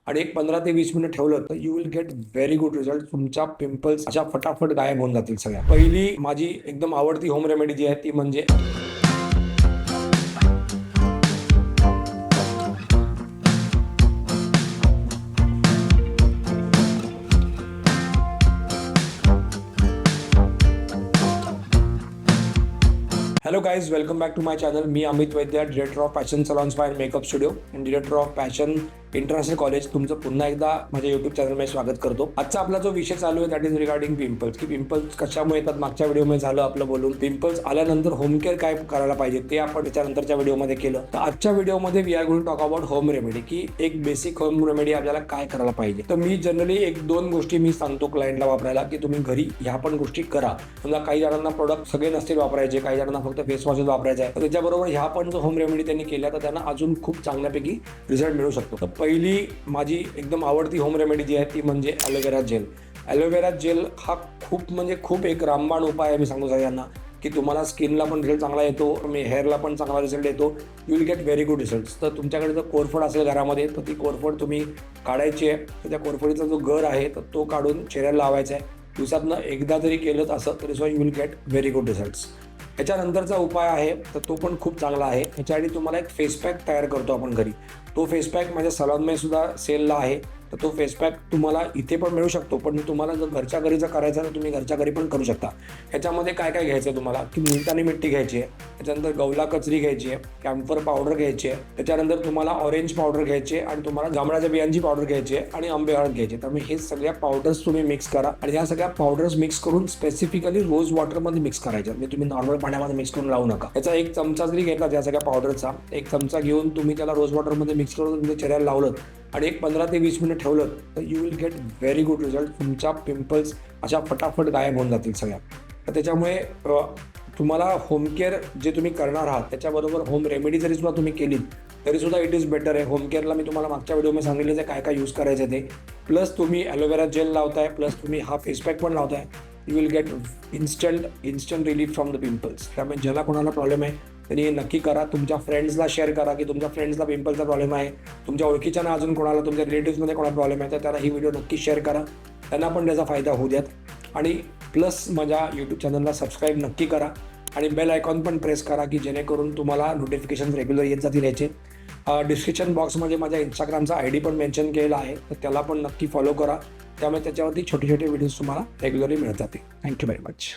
आणि एक 15 ते 20 मिनिट ठेवलं तर you will get very good result. तुमच्या पिंपल्स अशा फटाफट गायब होऊन जातील सगळ्या. पहिली माझी एकदम आवडती होम रेमेडी जी आहे ती म्हणजे hello guys, welcome back to my channel. मी Amit Vaidya, director of fashion salons by makeup studio and director of fashion international college. तुमचं पुन्हा एकदा माझ्या युट्यूब चॅनलमध्ये स्वागत करतो. आजचा आपला जो विषय चालू आहे दॅट इज रिगार्डिंग पिंपल्स. की पिंपल्स कशामुळे येतात. मागच्या व्हिडिओमध्ये झालं आपलं बोलून. पिंपल्स आल्यानंतर होम केअर काय करायला पाहिजे ते आपण त्याच्यानंतरच्या व्हिडिओमध्ये केलं. तर आजच्या व्हिडिओमध्ये we are going to talk about home remedy, की एक बेसिक होम रेमेडी आपल्याला काय करायला पाहिजे. तर मी जनरली एक दोन गोष्टी मी सांगतो क्लायंटला वापरायला, की तुम्ही घरी ह्या पण गोष्टी करा. समजा काही जणांना प्रोडक्ट सगळे नसतील वापरायचे, काही जणांना फक्त फेस वॉशच वापरायचे आहे, तर त्याच्याबरोबर ह्या पण जो होम रेमेडी त्यांनी केल्या तर त्यांना अजून खूप चांगल्यापैकी रिझल्ट मिळू शकतो. तर पहिली माझी एकदम आवडती होम रेमेडी जी आहे ती म्हणजे ॲलोवेरा जेल. ॲलोवेरा जेल हा खूप एक रामबाण उपाय आहे. मी सांगतो सगळ्यांना की तुम्हाला स्किनला पण रिझल्ट चांगला येतो, हेअरला पण चांगला रिझल्ट येतो. You will get very good result. तर तुमच्याकडे जर कोरफड असेल घरामध्ये तर ती कोरफड तुम्ही काढायची आहे. तर त्या कोरफडीचा जो गर आहे तर तो काढून चेहऱ्याला लावायचा आहे. दिवसातनं एकदा जरी केलं असं तरी सुद्धा you will get very good results. याच्यानंतरचा उपाय आहे तर तो पण खूप चांगला आहे. ह्याच्याआधी तुम्हाला एक फेस पॅक तयार करतो आपण घरी. तो फेस पॅक माझ्या सलॉनमध्ये सुद्धा सेलला आहे. तर तो फेस पॅक तुम्हाला इथे पण मिळू शकतो, पण तुम्हाला जर घरच्या घरी जर करायचं तर तुम्ही घरच्या घरी पण करू शकता. ह्याच्यामध्ये काय काय घ्यायचं आहे तुम्हाला, की मुलतानी मिट्टी घ्यायची आहे, त्याच्यानंतर गवला कचरी घ्यायची आहे, कॅम्फर पावडर घ्यायची आहे, त्याच्यानंतर तुम्हाला ऑरेंज पावडर घ्यायची आहे आणि तुम्हाला जांभळाच्या बियांची पावडर घ्यायची आहे आणि आंबे हळद घ्यायची. त्यामुळे हे सगळ्या पावडर्स तुम्ही मिक्स करा आणि ह्या सगळ्या पावडर्स मिक्स करून स्पेसिफिकली रोज वॉटरमध्ये मिक्स करायच्या. म्हणजे तुम्ही नॉर्मल पाण्यामध्ये मिक्स करून लावू नका. याचा एक चमचा जरी घेतला त्या सगळ्या पावडरचा, एक चमचा घेऊन तुम्ही त्याला रोज वॉटरमध्ये मिक्स करून तुमच्या चेहऱ्याला लावलं आणि एक 15 ते 20 मिनिट ठेवलं तर you will get very good result. तुमच्या पिंपल्स अशा फटाफट गायब होऊन जातील सगळ्या. तर त्याच्यामुळे तुम्हाला होम केअर जे तुम्ही करणार आहात त्याच्याबरोबर होम रेमेडी जरी सुद्धा तुम्ही केलीत तरी सुद्धा इट इज बेटर आहे. होम केअरला मी तुम्हाला मागच्या व्हिडिओमध्ये सांगितलं काय काय यूज करायचं ते. प्लस तुम्ही ॲलोवेरा जेल लावताय, प्लस तुम्ही हा फेस पॅक पण लावताय. You will get instant relief from the pimples. त्यामुळे ज्याला कोणाला प्रॉब्लेम आहे त्यांनी हे नक्की करा. तुमच्या फ्रेंड्सला शेअर करा की तुमच्या फ्रेंड्सला पिंपलचा प्रॉब्लेम आहे. तुमच्या ओळखीच्या ना अजून कोणाला तुमच्या रिलेटिव्समध्ये कोणाला प्रॉब्लेम आहे तर त्याला ही व्हिडिओ नक्की शेअर करा. त्यांना पण त्याचा फायदा होऊ द्यात. आणि प्लस माझ्या यूट्यूब चॅनलला सबस्क्राईब नक्की करा आणि बेल आयकॉन पण प्रेस करा की जेणेकरून तुम्हाला नोटिफिकेशन रेग्युलर येत जातील याचे. डिस्क्रिप्शन बॉक्समध्ये माझ्या इंस्टाग्रामचा ID पण मेन्शन केलेला आहे, तर त्याला पण नक्की फॉलो करा. त्यामुळे त्याच्यावरती छोटे छोटे व्हिडिओज तुम्हाला रेग्युलरली मिळत जातील. Thank you very much.